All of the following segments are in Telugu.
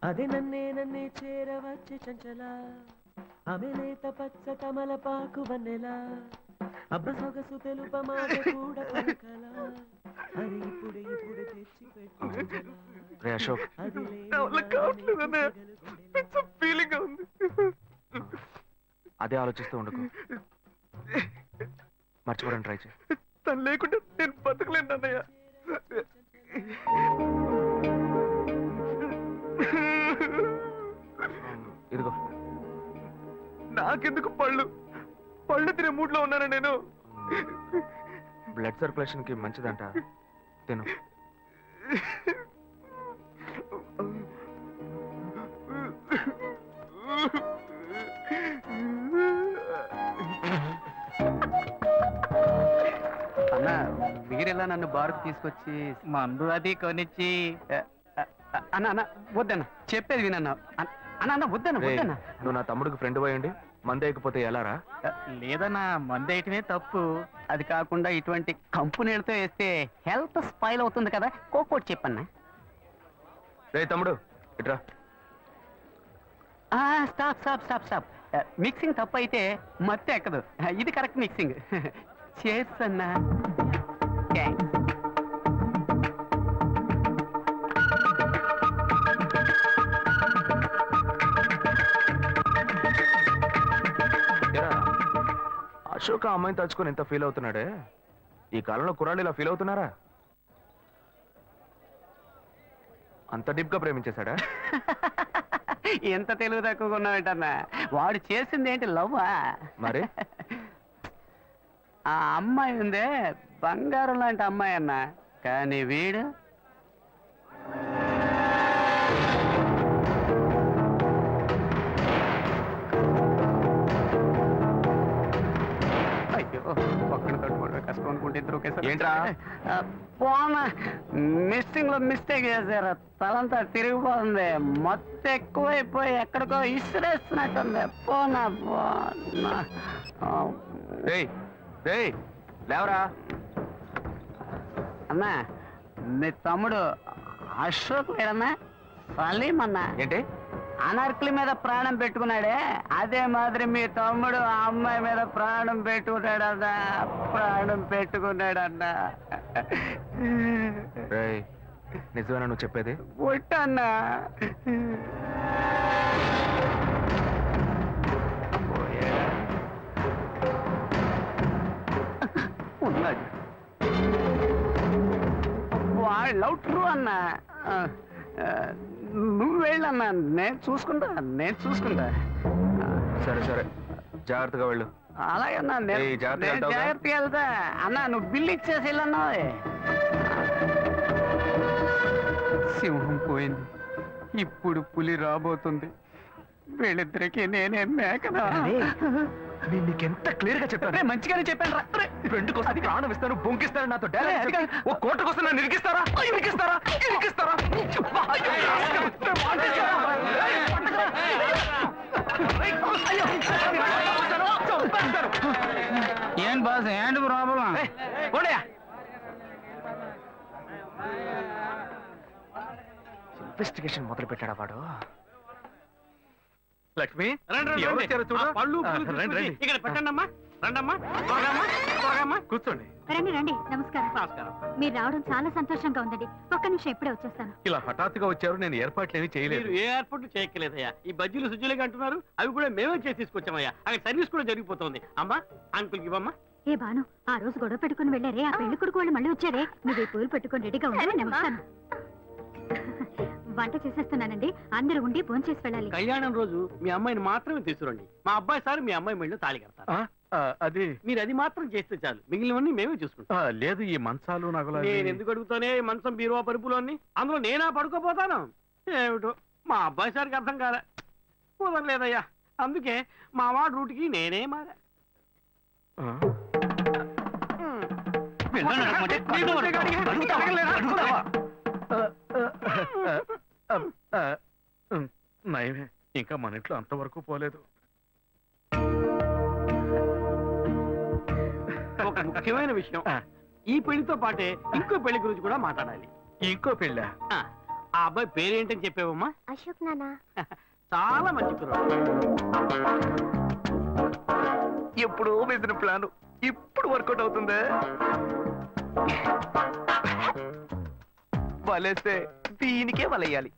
అది నన్నే చేరవచ్చే చంచల ఆమె లేత పచ్చ తమలపాకు వన్నెలా అబ్బ సొగసు తెలుప మాట కూడా పలకల అది ఇప్పుడు తెచ్చి పెట్టు అశోక్ అదే ఆలోచిస్తూ ఉండకు, మర్చిపోవడానికి ట్రై చేయి. తను లేకుండా నేను బతకలేను అన్నయ్య. ఇదిగో నాకెందుకు పళ్ళు పళ్ళు తినే మూడ్లో ఉన్నాను నేను. బ్లడ్ సర్క్యులేషన్ కి మంచిదంట, తిను. అన్నా వీరెలా నన్ను బారుకు తీసుకొచ్చి మందు అది కొనిచ్చి అన్న అన్న వద్దన్న, చెప్పేది వినన్నా అన్న వద్దన్న వద్దన్న. నువ్వు నా తమ్ముడికి ఫ్రెండ్ పోయండి, మందేయకపోతే ఎలారా? లేదన్నా, మందేయటమే తప్పు. అది కాకుండా ఇటువంటి కంపెనీలతో వేస్తే హెల్త్ స్పాయిల్ అవుతుంది కదా, కోకోటి చెప్పన్నా. రే తమ్ముడు ఇట్రా. Stop stop stop stop. Mixing తప్పు అయితే మత్తు ఎక్కదు, ఇది కరెక్ట్ మిక్సింగ్. చేర్స్ అన్నా. అశోక్ ఆ అమ్మాయిని తలుచుకొని ఎంత ఫీల్ అవుతున్నాడే, ఈ కాలంలో కుర్రాళ్ళు ఇలా ఫీల్ అవుతున్నారా? అంత డీప్ గా ప్రేమించేశాడా? ఎంత తెలుగు తక్కువగా ఉన్నావేంటన్నా, వాడు చేసింది ఏంటి లవ్వా? మరి ఆ అమ్మాయి ఉందే బంగారం లాంటి అమ్మాయి అన్నా, కానీ వీడు ఒక్కడి తట్టుకోవడం కష్టం అనుకుంటే ఇద్దరు ఒకేసారి. ఏంట్రా పోనా మిస్సింగ్ లో మిస్టేక్ చేశారు, తలంతా తిరిగిపోతుంది, మొత్తం ఎక్కువైపోయి ఎక్కడికో ఇసిరేస్తున్నట్టుంది. పోనా పోనా. లేవరా అన్నా, మీ తమ్ముడు అశోక్ లేడన్నా, సలీం అన్నా. ఏంటి అనార్కలి మీద ప్రాణం పెట్టుకున్నాడే, అదే మాదిరి మీ తమ్ముడు ఆ అమ్మాయి మీద ప్రాణం పెట్టుకున్నాడన్నా, ప్రాణం పెట్టుకున్నాడన్నా. నిజమేనా నువ్వు చెప్పేది? ఒట్టన్నా. ఉన్నాడు వాడు లవ్ ట్రూ అన్నా. నువ్వు వెళ్ళన్నా, నేను చూసుకుంటా. సరే సరే, జాగ్రత్తగా వెళ్ళు. అలాగన్నా, జాగ్రత్తగా వెళ్తా అన్నా. నువ్వు బిల్లు ఇచ్చేసి వెళ్ళన్నా. సింహం పోయింది, ఇప్పుడు పులి రాబోతుంది. వీళ్ళిద్దరికి నేనే మేకనా? నీకెంత క్లియర్ గా చెప్పాను, మంచిగానే చెప్పాను రా. ఫ్రెండ్ కోసం ప్రాణం ఇస్తాను, బొంకిస్తాను, నాతో ఓ కోట కోసం నన్ను ఇరికిస్తారా? ఏం బాస్, ఏంటి ప్రాబ్లం? ఇన్వెస్టిగేషన్ మొదలు పెట్టాడా వాడు? లక్ష్మి, కూర్చోండి. రండి. నమస్కారం. మీరు రావడం చాలా సంతోషంగా ఉందండి. ఒక్క నిమిషం ఇప్పుడే వచ్చేస్తాను. ఇలా హఠాత్తుగా వచ్చారు, నేను ఏర్పాట్లు ఏమీ చేయలేదు. ఏ ఏర్పాట్లు చేయక్కలేదయ్యా, ఈ బజ్జీలు సుజ్జులుగా అంటున్నారు, అవి కూడా మేమే చేసి తీసుకొచ్చామయ్యా. అక్కడ సర్వీస్ కూడా జరిగిపోతుంది. అమ్మా, అంకుల్కి ఇవ్వమ్మా. ఏ బాను, ఆ రోజు గొడవ పెట్టుకుని వెళ్ళారే, ఆ పెళ్లి కొడుకు వాళ్ళు మళ్ళీ వచ్చారే. నువ్వు పూలు పెట్టుకుని రెడీగా ఉండాలి. నేను వస్తాను. వంట చేసేస్తున్నానండి, అందరూ ఉండి ఫోన్ చేసి వెళ్ళాలి. కళ్యాణం రోజు మీ అమ్మాయిని మాత్రమే తీసుకురండి. మా అబ్బాయి సార్ మీ అమ్మాయి మెళ్ళో తాళి కడతారు. అది మీరు అది మాత్రం చేస్తే చాలు, మిగిలినవన్నీ మేమే చూసుకుంటాం. లేదు, ఈ మంచాలు నగలు నేను ఎందుకు అడుగుతానే, మంచం బీరువా పరుపులు అన్ని అందులో నేనా పడుకోపోతాను? ఏమిటో మా అబ్బాయి సార్కి అర్థం కాలే, కుదరలేదయ్యా. అందుకే మా వాడు రూట్కి నేనే మారా. నయమే, ఇంకా మన ఇంట్లో అంతవరకు పోలేదు. ముఖ్యమైన విషయం ఆ. ఈ పెళ్లితో పాటే ఇంకో పెళ్లి గురించి కూడా మాట్లాడాలి. ఇంకో పెళ్ళా? ఆ అబ్బాయి పేరేంటని చెప్పావమ్మా? అశోక్ నానా. చాలా మంచి కుర్రాడు. ఎప్పుడు వేసిన ప్లాన్ ఇప్పుడు వర్కౌట్ అవుతుందే. వలేస్తే దీనికే వలయ్యాలి.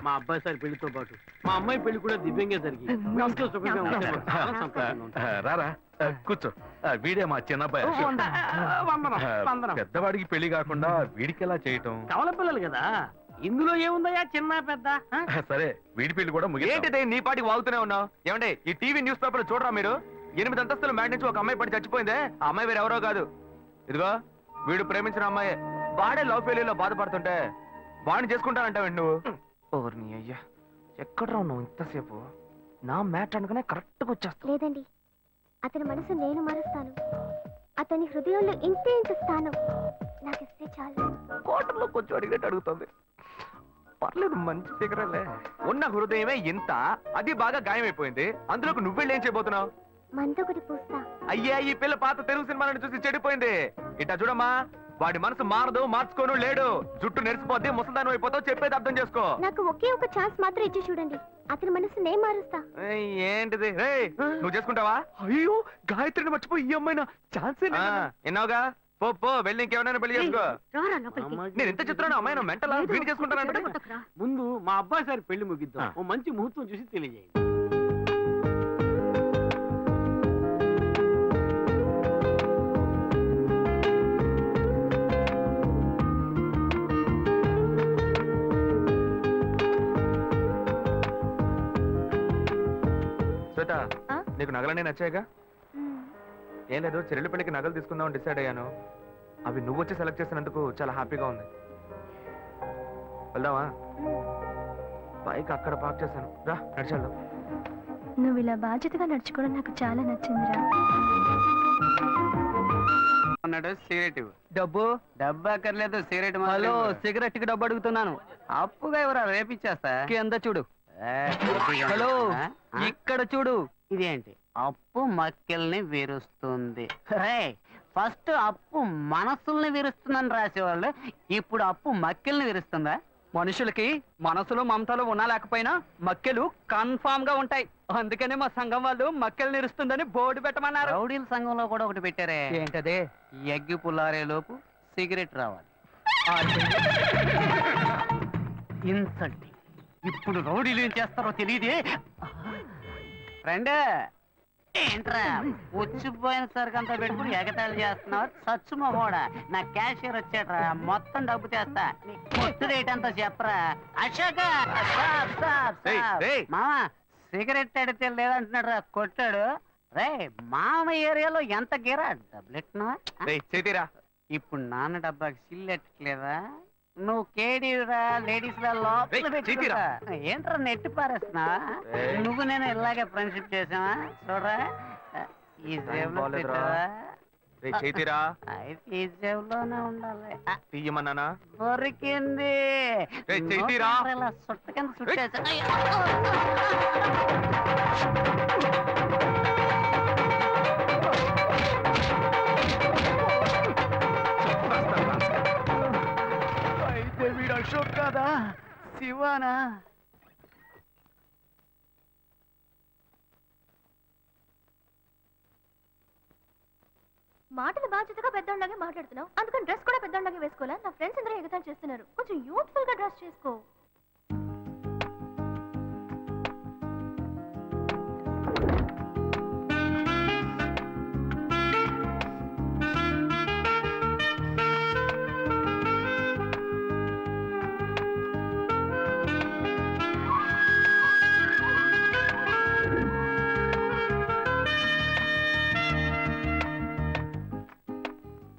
మా అబ్బాయి సార్ పెళ్లితో పాటు మా అమ్మాయి పెళ్లి కూడా దివ్యంగా జరిగి మీ ఇంట్లో సుఖంగా ఉంటే మాకు చాలా సంతోషంగా ఉంటుంది. రారా కూర్చో. వీడే మా చిన్నబ్బాయి అశోక్. వందనం, వందనం. పెద్దవాడికి పెళ్లి కాకుండా వీడికి ఎలా చేయటం? కవల పిల్లలు కదా, ఇందులో ఏముందయ్యా చిన్న పెద్ద? సరే వీడి పెళ్లి కూడా ముగిద్దాం. ఏంటిదే నీ పాటికి వాగుతూనే ఉన్నావు? ఏమండి ఈ టీవీ న్యూస్ పేపర్ చూడరా మీరు? 8 అంతస్తుల మ్యాట్ నుంచి ఒక అమ్మాయి పడి చచ్చిపోయిందే. ఆ అమ్మాయి వేరే ఎవరో కాదు, ఇదిగో వీడు ప్రేమించిన అమ్మాయి. వాడే లవ్ ఫెయిల్యూర్ లో బాధపడుతుంటే వాడిని చేసుకుంటానంటావండి నువ్వు? ఓర్ని అయ్యా, ఎక్కడ్రా నువ్వు ఇంతసేపు? నా మ్యాట్ అనుకునే కరెక్ట్గా వచ్చేస్తా. లేదండి, అతని మనసు నేను మారుస్తాను. అతని హృదయంలో ఇంతే ఇంత స్థానం నాకిస్తే చాలు. కోటలో కొంచెం అడిగినట్టు అడుగుతుంది. పర్లేదు, మంచి ఫిగరలే. ఉన్న హృదయమే ఇంత, అది బాగా గాయమైపోయింది. అందులోకి నువ్వెళ్ళి ఏం చేయబోతున్నావు? మందొకటి పూస్తా. అయ్యా, ఈ పిల్ల పాత తెలుగు సినిమాలను చూసి చెడిపోయింది. ఇట్టా చూడమ్మా, వాడి మనసు మారదు, మార్చుకోను లేడు. జుట్టు నెరిసిపోద్ది, ముసల్దానం అయిపోతావు. చెప్పేది అర్థం చేసుకో. నాకు ఒకే ఒక ఛాన్స్ మాత్రం ఇచ్చి చూడండి, అతని మనసు నేను మారుస్తా. ఏయ్, ఏంటిది? ఏయ్, నువ్వు చేసుకుంటావా? అయ్యో, గాయత్రిని మర్చిపోయి ఈ అమ్మాయినా ఛాన్స్ ఎన్నావుగా. పో పో, వెళ్ళి ఇంకెవరైనా పెళ్లి చేసుకో. నేను ఎంత చెప్తున్నాను, అమ్మాయి మెంటలా వీడి చేసుకుంటానంటే? ముందు మా అబ్బాయి సార్ పెళ్లి ముగిద్దాం. ఓ మంచి ముహూర్తం చూసి తెలియజేయండి. శ్వేత, నీకు నగలనే నచ్చాయిగా? ఏం లేదు, చెల్లెలి పెళ్లికి నగలు తీసుకుందామని డిసైడ్ అయ్యాను. అవి నువ్వు వచ్చి సెలెక్ట్ చేసినందుకు చాలా హ్యాపీగా ఉంది. వెళ్దామా? బైక్ అక్కడ పార్క్ చేశాను, రా నడిచెళ్దాం. నువ్వు ఇలా బాధ్యతగా నడుచుకోవడం నాకు చాలా నచ్చిందిరా. అన్నాడు సిగరెట్ డబ్బు. డబ్బు అక్కర్లేదు, సిగరెట్. హలో, సిగరెట్ కి డబ్బు అడుగుతున్నాను. అప్పుగా ఎవరా? రేపిచ్చేస్తా. కింద చూడు. హలో, ఇక్కడ చూడు. ఇదేంటి? అప్పు మక్కెల్ని విరుస్తుంది. ఫస్ట్ అప్పు మనసుల్ని విరుస్తుందని రాసేవాళ్ళు, ఇప్పుడు అప్పు మక్కెల్ని విరుస్తుందా? మనుషులకి మనసులో మమతలు ఉన్నా లేకపోయినా మక్కెలు కన్ఫామ్ గా ఉంటాయి. అందుకనే మా సంఘం వాళ్ళు మక్కెలు నిరుస్తుందని బోర్డు పెట్టమన్నారు. రౌడీల సంఘంలో కూడా ఒకటి పెట్టారే. ఏంటదే? ఎగ్గి పుల్లారే లోపు సిగరెట్ రావాలి. ఇన్సల్ట్. ఇప్పుడు రౌడీలు ఏం చేస్తారో తెలియదే. ఫ్రెండ్, ఏంట్రా వచ్చిపోయిన సరికి అంతా పెట్టుకుని ఎగతాళి చేస్తున్నావు? సచ్చు మగోడా, నా క్యాషియర్ వచ్చాడ్రా, మొత్తం డబ్బు చేస్తా. మొత్తం రేట్ అంతా చెప్పరా. అశోక, మామా సిగరెట్ అడితే లేదంటున్నాడు రా, కొట్టాడు. రే మామ ఏరియాలో ఎంత గీరా డబ్బులెట్టినా? చేతిరా. ఇప్పుడు నాన్న డబ్బాకి సిల్లెట్టలేదా? నువ్వు కేడీరా, లేడీస్ లా లోపల పెట్టుకుంటా. ఏంట్రా నెట్టి పారేస్తున్నా? నువ్వు నేను ఇలాగే ఫ్రెండ్షిప్ చేసావా? చూడరా, ఈ జేబులో పెట్టావా? చేతిరా. అయితే ఈ జేబులోనే ఉండాలి. తీయమన్నానా? దొరికింది. చేతిరా. ఇలా సుట్ట కింద సుట్టేసా. అయితే వీడు అశోక్ కాదా, శివానా? మాటలు బాధ్యతగా పెద్దోళ్ళగా మాట్లాడుతున్నావు, అందుకని డ్రెస్ కూడా పెద్దోళ్ళగా వేసుకోవాలా? నా ఫ్రెండ్స్ అందరూ ఎగతాళి చేస్తున్నారు, కొంచెం యూత్ఫుల్ గా డ్రెస్ చేసుకో.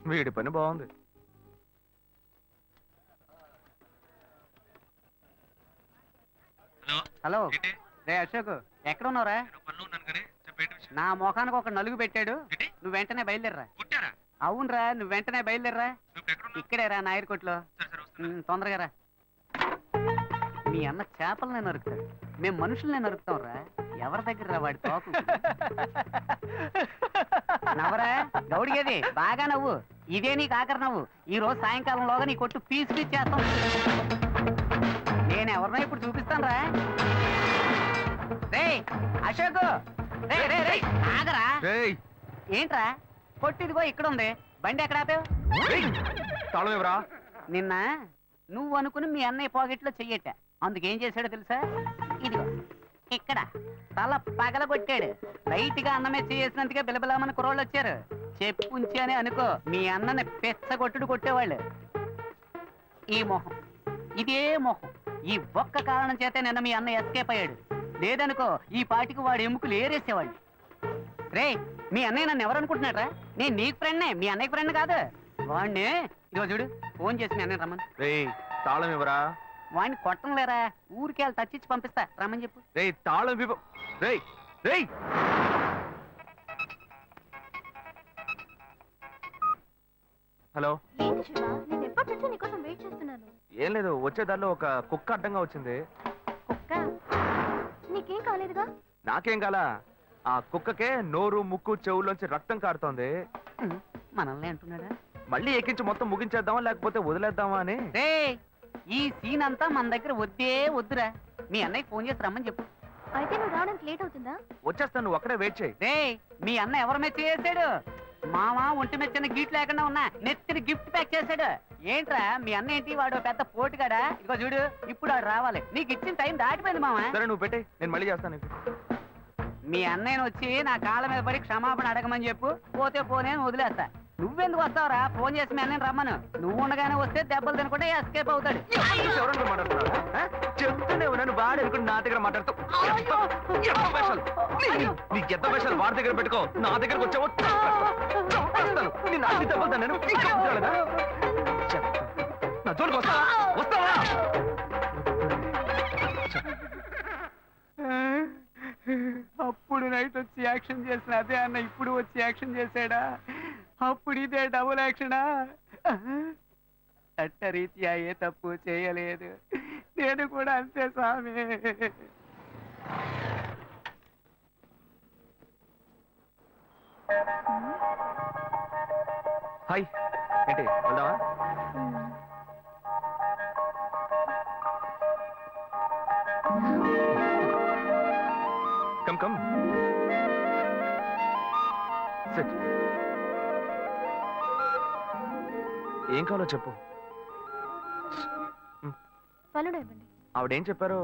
వీడి పని బాగుంది. హలో, రే అశోక్, ఎక్కడ ఉన్నావురా? నా ముఖానికి ఒక నలుగు పెట్టాడు, నువ్వు వెంటనే బయలుదేరరా. అవునరా, నువ్వు వెంటనే బయలుదేరరా. ఇక్కడే రా, నాయర్ కొట్లో. తొందరగా రా. మీ అన్న చేపలనే నరుకుతాడు, మేము మనుషులనే నరుకుతాం రా. ఎవరి దగ్గర రా వాడి తోకు? నవ్వరా గౌడిగేది బాగా నవ్వు. ఇదే నీ కాకర నవ్వు. ఈ రోజు సాయంకాలంలోగా నీ కొట్టు పీస్ పీస్ చేస్తాం. నేను ఎవరినో ఇప్పుడు చూపిస్తాను రా. రే అశోక్, రే రే రే ఆగరా. రేయ్ ఏంట్రా కొట్టిదిగో ఇక్కడ ఉంది, బండి ఎక్కడ ఆపావు? తాళం ఎవరా? నిన్న నువ్వు అనుకుని మీ అన్నయ్య పాకెట్లో చెయ్యట, అందుకేం చేశాడో తెలుసా? ఇదిగో ఇక్కడ తల పగలగొట్టాడు. లైట్ గా అన్నమే చేసినందుకే బిలబిలామని కుర్రోళ్ళు వచ్చారు. చెప్పుంచి అని అనుకో, మీ అన్నని పెచ్చగొట్టుడు కొట్టేవాళ్ళు. ఈ మొహం, ఇదే మొహం, ఈ ఒక్క కారణం చేతే నిన్న మీ అన్న ఎస్కేప్ అయ్యాడు. లేదనుకో ఈ పాటికి వాడు ఎముకలు ఏరేసేవాళ్ళు. రే మీ అన్నయ్య నన్ను ఎవరు అనుకుంటున్నాడ్రా? నేను నీకు ఫ్రెండ్నే, మీ అన్నయ్య ఫ్రెండ్ కాదు. వాడిని ఇదిగో చూడు, ఫోన్ చేసి మీ అన్నయ్య రమ్మని. రేయ్ తాళం ఎవరా? వాడిని కొట్టం లేరా, ఊరికి వెళ్ళి తచ్చిచ్చి పంపిస్తా, రమ్మని చెప్పు. రేయ్ తాళం ఇవ్వు. రేయ్ రేయ్ హలో. ఏంటి శివ, నేను ఎప్పటి నుంచో నీకోసం వెయిట్ చేస్తున్నాను. ఏం లేదు, వచ్చే దారిలో ఒక కుక్క అడ్డంగా వచ్చింది. కుక్క? నీకేం కాలేదుగా? నాకేం కాలా, ఆ కుక్కకే నోరు ముక్కు చెవుల్లోంచి రక్తం కారుతోంది. మనల్ని అంటున్నాడా? మళ్ళీ ఎక్కించి మొత్తం ముగించేద్దామా లేకపోతే వదిలేద్దామా అని. రే ఈ సీన్ అంతా మన దగ్గర వద్దే వద్దురా. మీ అన్నయ్య ఫోన్ చేసి రమ్మని చెప్పు. అయితే నువ్వు రావడానికి లేట్ అవుతుందా? వచ్చేస్తాను, నువ్వు అక్కడే వెయిట్ చేయి. రే మీ అన్న ఎవరి మెచ్చ చేశాడు? మామ ఒంటి మెచ్చిన గిఫ్ట్ లేకుండా ఉన్నా నెత్తిని గిఫ్ట్ ప్యాక్ చేశాడు. ఏంట్రా మీ అన్న ఏంటి, వాడు పెద్ద పోటుగాడా? ఇదిగో చూడు, ఇప్పుడు వాడు రావాలి. నీకు ఇచ్చిన టైం దాటిపోయింది మామ. సరే నువ్వు పెట్టి, నేను మళ్ళీ చేస్తాను నీకు. మీ అన్నయ్యను వచ్చి నా కాళ్ళ మీద పడి క్షమాపణ అడగమని చెప్పు. పోతే పోనే అని వదిలేస్తా. నువ్వెందుకు వస్తావురా? ఫోన్ చేసి మీ అన్నయ్యని రమ్మను. నువ్వు ఉండగానే వస్తే దెబ్బలు తినకుండా ఎస్కేప్ అవుతాడు. ఎవరంతా మాట్లాడుతున్నారా? చెప్తూనే ఉన్నాను, వాడు అనుకుని నా దగ్గర మాట్లాడుతావు. నీకు ఎంత పైసలు వాడి దగ్గర పెట్టుకో, నా దగ్గరకు వచ్చావో చంపేస్తాను. నేను అన్ని దెబ్బలు నేను నా జోలికి వస్తావా? వస్తావా? అప్పుడు నైట్ వచ్చి యాక్షన్ చేసిన అదే అన్న ఇప్పుడు వచ్చి యాక్షన్ చేశాడా? అప్పుడు ఇదే డబుల్ యాక్షనా? చట్టరీత్యా ఏ తప్పు చేయలేదు, నేను కూడా అంతే స్వామి. హాయ్, ఏంటి వెళ్దామా? Come come SIT. ఏం కావాలో చెప్పు. పనులు ఇవ్వండి. ఆవిడేం చెప్పారో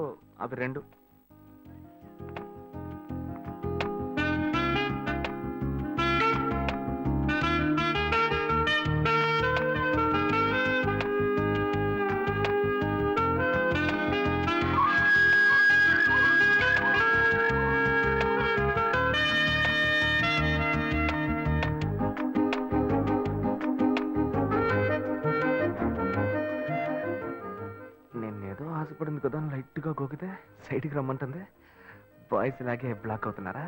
అవి రెండు. నేనేదో ఆశపడింది కదా, లైట్ గా గోకితే సైడ్కి రమ్మంటుంది. బాయ్స్ ఇలాగే బ్లాక్ అవుతున్నారా?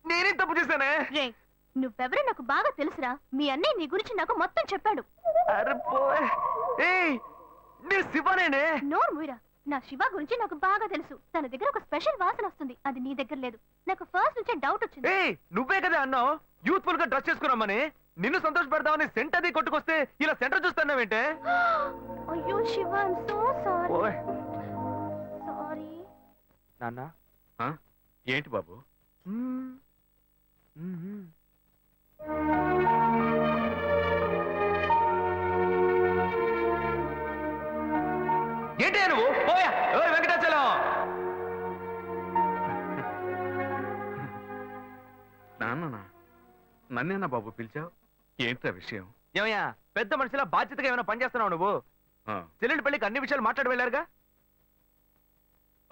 నేనే తప్పు చేశానే. నువ్వెవరో నాకు బాగా తెలుసురా. మీ అన్నయ్య నీ గురించి నాకు మొత్తం చెప్పాడు. అరే పోయ్. ఏయ్ నేను శివనేనే. నోరు మూయరా. నా శివ గురించి నాకు బాగా తెలుసు. తన దగ్గర ఒక స్పెషల్ వాసన వస్తుంది, అది నీ దగ్గర లేదు. నాకు ఫస్ట్ నుంచే డౌట్ వచ్చింది. ఏయ్ నువ్వే కదా అన్నావు యూత్ఫుల్ గా డ్రెస్ చేసుకున్నామని. నిన్ను సంతోష పెడదామని సెంట్ అది కొట్టుకొస్తే ఇలా సెంటర్ చూస్తున్నావేంటే? అయ్యో శివ, ఐమ్ సో సారీ. ఓయ్ సారీ నాన్న. ఏంటి బాబు? ఏంటి నువ్వు? పోయా వెంకటాచలం. నాన్న నన్నేనా బాబు పిలిచావు? ఏంట్రా విషయం? ఏమయ్యా పెద్ద మనిషిలా బాధ్యతగా ఏమైనా పని చేస్తున్నావు నువ్వు? ఆ, చెల్లెండి పెళ్లికి అన్ని విషయాలు మాట్లాడి వెళ్ళారుగా?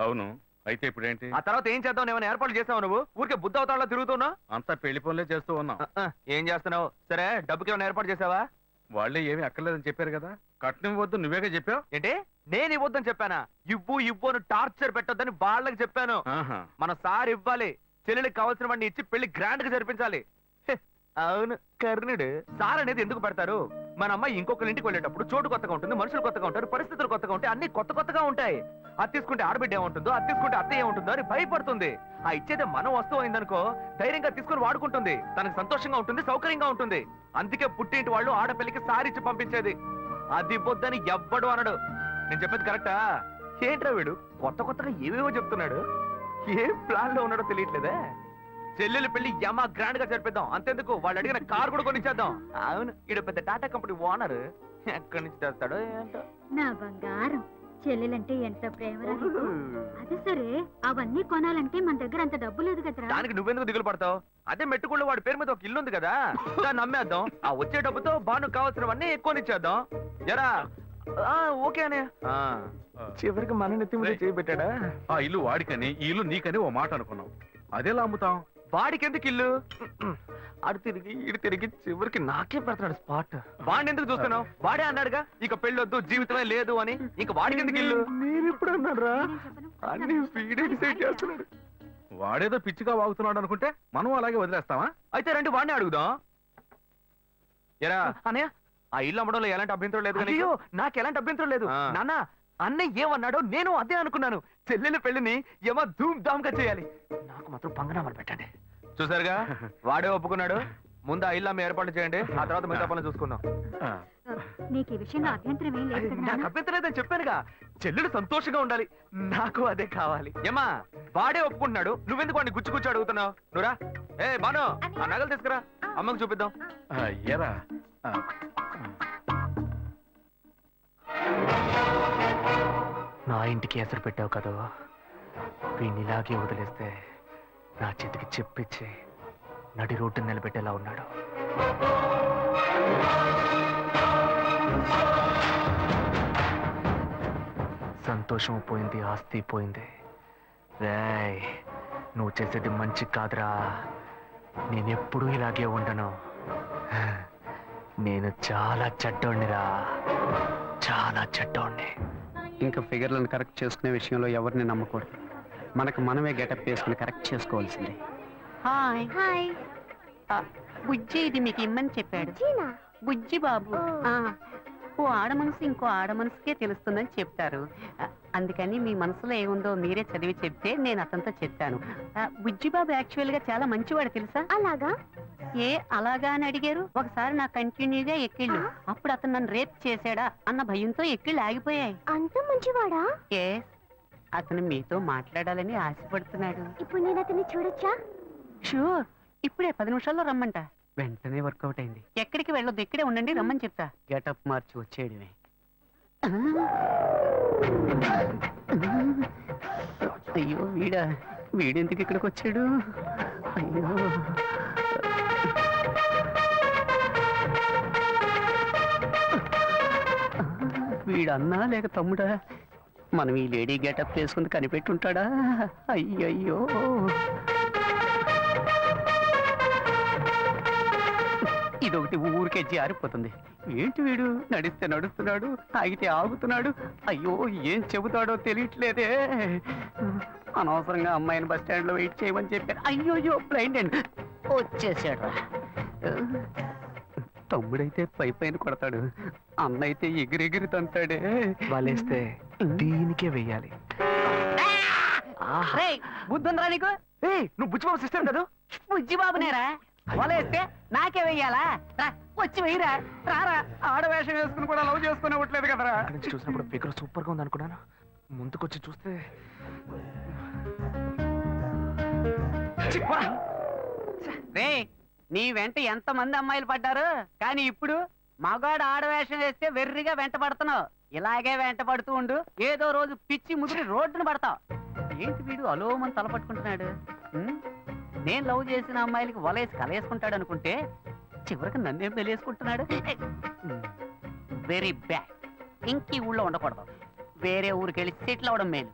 అవును, అయితే ఇప్పుడేంటి? ఆ తర్వాత ఏం చేద్దాం? ఏమైనా ఏర్పాట్లు చేస్తావు నువ్వు? ఊరికే బుద్ధ అవతారంలో తిరుగుతున్నావు. అంతా పెళ్లి పనులే చేస్తూ ఉన్నాం. ఏం చేస్తున్నావు? సరే, డబ్బుకి ఏమైనా ఏర్పాటు చేసావా? వాళ్ళే ఏమీ అక్కర్లేదని చెప్పారు కదా, కట్నం వద్దు నువ్వేగా చెప్పావు. ఏంటి, నేను ఇవ్వద్దని చెప్పానా? ఇవ్వు ఇవ్వు అని టార్చర్ పెట్టొద్దని వాళ్ళకి చెప్పాను. ఆహా. మన సార్ ఇవ్వాలి. చెల్లెలికి కావాల్సిన వాడిని ఇచ్చి పెళ్లి గ్రాండ్ గా జరిపించాలి. హె, అవును, కర్ణుడు. సార్ అనేది ఎందుకు పెడతారు? మన అమ్మాయి ఇంకొకరి ఇంటికి వెళ్ళేటప్పుడు చోటు కొత్తగా ఉంటుంది, మనుషులు కొత్తగా ఉంటారు, పరిస్థితులు కొత్తగా ఉంటాయి, అన్ని కొత్త కొత్తగా ఉంటాయి. అది తీసుకుంటే ఆడబిడ్డ ఏముంటుందో, అది తీసుకుంటే అత్త ఏముంటుందో అని భయపడుతుంది. ఆ ఇచ్చేదే మన వస్తువు అయిందనుకో, ధైర్యంగా తీసుకుని వాడుకుంటుంది. తనకు సంతోషంగా ఉంటుంది, సౌకర్యంగా ఉంటుంది. అందుకే పుట్టింటి వాళ్ళు ఆడపిల్లకి సారిచ్చి పంపించేది. అది బొద్దని ఎవ్వడు అనడు. నేను చెప్పేది కరెక్టా? ఏంట్రా వీడు కొత్త కొత్తగా ఏవేవో చెప్తున్నాడు? ఏ ప్లాన్ లో ఉన్నాడో తెలియట్లేదే. చెల్లెలు పెళ్లి యమా గ్రాండ్ గా జరిపిద్దాం. అంతెందుకు, వాళ్ళు అడిగిన కార్ కూడా కొనిచ్చేద్దాం. అవును, ఈడ పెద్ద టాటా కంపెనీ ఓనర్. ఎక్కడి నుంచి తెస్తాడో ఏంటో. నా బంగారం, చెల్లెలంటే ఎంత ప్రేమ. అదే సరే, అవన్నీ కొనాలంటే మన దగ్గర అంత డబ్బు లేదు కదరా. దానికి నువ్వెందుకు దిగులు పడతావు? అదే మెట్టుకుళ్ళు వాడి పేరు మీద ఒక ఇల్లు ఉంది కదా, దాన్ని నమ్మేద్దాం. ఆ వచ్చే డబ్బుతో బాను కావాల్సినవన్నీ ఎక్కువనిచ్చేద్దాం. జరా ఓకే అనే. చివరికి మన నెత్తి మీద చేయబెట్టాడా? ఆ ఇల్లు వాడికని, ఈ ఇల్లు నీకని ఓ మాట అనుకున్నాం. అదేలా అమ్ముతాం? వాడికి ఎందుకు ఇల్లు? అడు తిరిగి ఇటు తిరిగి చివరికి నాకే పెడతాడు స్పాట్. వాడిని ఎందుకు చూస్తున్నావు? వాడే అన్నాడుగా ఇక పెళ్ళొద్దు, జీవితమే లేదు అని. ఇక వాడికి ఎందుకు ఇల్లు? నేను ఇప్పుడు అన్నారా? అన్ని వీడే డిసైడ్ చేస్తున్నాడు. వాడేదో పిచ్చిగా వాగుతున్నాడు అనుకుంటే మనం అలాగే వదిలేస్తావా? అయితే రండి వాడిని అడుగుదాం. ఎరా అన్నయ్య, ఆ ఇల్లు అమ్మడంలో ఎలాంటి అభ్యంతరం లేదు. అయ్యో, నాకు ఎలాంటి అభ్యంతరం లేదు నాన్న. అన్నయ్య ఏమన్నాడో నేను అదే అనుకున్నాను. చెల్లెల పెళ్లిని ఏమో ధూమ్ ధామ్ గా చేయాలి. నాకు మాత్రం పంగనామాలు పెట్టండి. చూసారుగా, వాడే ఒప్పుకున్నాడు. ముందు ఆ ఇల్లు అమ్మ ఏర్పాటు చేయండి, ఆ తర్వాత మిగతా పనులు చూసుకుందాం. నీకు ఈ విషయంలో అభ్యంతరం ఏం లేదు కదా? నాకు అభ్యంతరం లేదని చెప్పానుగా. చెల్లెలు సంతోషంగా ఉండాలి, నాకు అదే కావాలి. ఏమా, వాడే ఒప్పుకుంటున్నాడు, నువ్వెందుకు వాడిని గుచ్చి గుచ్చి అడుగుతున్నావు? నువ్వురా. ఏ బాను, ఆ నగలు తీసుకురా, అమ్మకు చూపిద్దాం. ఎరా నా ఇంటికి ఎసరు పెట్టావు కదా, వీడిని ఇలాగే వదిలేస్తే నా చేతికి చెప్పిచ్చి నడి రోడ్డు నిలబెట్టేలా ఉన్నాడు. సంతోషం పోయింది, ఆస్తి పోయింది. రేయ్, నువ్వు చేసేది మంచి కాదురా. నేనెప్పుడూ ఇలాగే ఉండను. నేను చాలా చెడ్డోణ్ణిరా, చాలా చెడ్డోణ్ణి. ఇంకా ఫిగర్లను కరెక్ట్ చేసుకునే విషయంలో ఎవరిని నమ్మకూడదు. మనకు మనమే గెటప్ వేసుకుని కరెక్ట్ చేసుకోవాల్సిందే. Hi hi. బుజ్జి ఇది మీకు ఇమ్మని చెప్పాడు. చీనా? బుజ్జి బాబు. ఓ. ఓ ఆడ మనసు ఇంకో ఆడ మనసుకే తెలుస్తుందని చెప్తారు. అందుకని మీ మనసులో ఏముందో మీరే చదివి చెప్తే నేను అతనితో చెప్తాను. బుజ్జి బాబు యాక్చువల్ గా చాలా మంచివాడు తెలుసా? అలాగా? ఏ అలాగా అని అడిగారు? ఒకసారి నా కంటిన్యూగా ఎక్కిళ్ళు, అప్పుడు అతను నన్ను రేప్ చేశాడా అన్న భయంతో ఎక్కిళ్ళు ఆగిపోయాయి. అంత మంచివాడా? ఏ అతను మీతో మాట్లాడాలని ఆశపడుతున్నాడు. ఇప్పుడు నేను అతన్ని చూడొచ్చా? షూర్, ఇప్పుడే 10 నిమిషాల్లో రమ్మంట. వెంటనే వర్కౌట్ అయింది. ఎక్కడికి వెళ్ళొద్దు, ఇక్కడే ఉండండి, రమ్మని చెప్తా. గెటప్ మార్చి వచ్చేయడమే. అయ్యో వీడెందుకు ఇక్కడికి వచ్చాడు? అయ్యో వీడన్నా లేక తమ్ముడా? మనం ఈ లేడీ గెటప్ వేసుకుని కనిపెట్టుంటాడా? అయ్యయ్యో, ఇదొకటి ఊరికే జారిపోతుంది. ఏంటి వీడు నడిస్తే నడుస్తున్నాడు, ఆగితే ఆగుతున్నాడు. అయ్యో, ఏం చెబుతాడో తెలియట్లేదే. అనవసరంగా అమ్మాయిని బస్ స్టాండ్ లో వెయిట్ చేయమని చెప్పాను. అయ్యోయ్యో, బ్లైండ్ అండ్ వచ్చేసాడు. తమ్ముడైతే పై పైన కొడతాడు, అన్న అయితే ఎగిరెగిరి తంతాడే. వలేస్తే దీనికే వెయ్యాలి. బుద్ధుందిరా నీకు? నువ్వు బుచ్చిబాబు సిస్టర్ కదా? బుజ్జి బాబునేరా? వలేస్తే నాకే వెయ్యాలా? రా, వచ్చి వెయ్యరా, రారా. ఆడవేషం వేసుకుని కూడా లవ్ చేసుకుని ఇవ్వట్లేదు కదరా. అక్కడి నుంచి చూసినప్పుడు ఫిగర్ సూపర్ గా ఉంది అనుకున్నాను. ముందుకొచ్చి చూస్తే రే, నీ వెంట ఎంత మంది అమ్మాయిలు పడ్డారు, కానీ ఇప్పుడు మగాడు ఆడవేషం వేస్తే వెర్రిగా వెంట పడుతున్నావు. ఇలాగే వెంట పడుతూ ఉండు, ఏదో రోజు పిచ్చి ముదిరి రోడ్డును పడతావు. ఏంటి వీడు అలోమని తల పట్టుకుంటున్నాడు? నేను లవ్ చేసిన అమ్మాయిలకి వలేసి కలేసుకుంటాడు అనుకుంటే చివరికి నన్నేం పెళ్ళేసుకుంటున్నాడు. Very bad. ఇంక ఈ ఊళ్ళో ఉండకూడదు, వేరే ఊరికి వెళ్ళి సెటిల్ అవడం మేలు.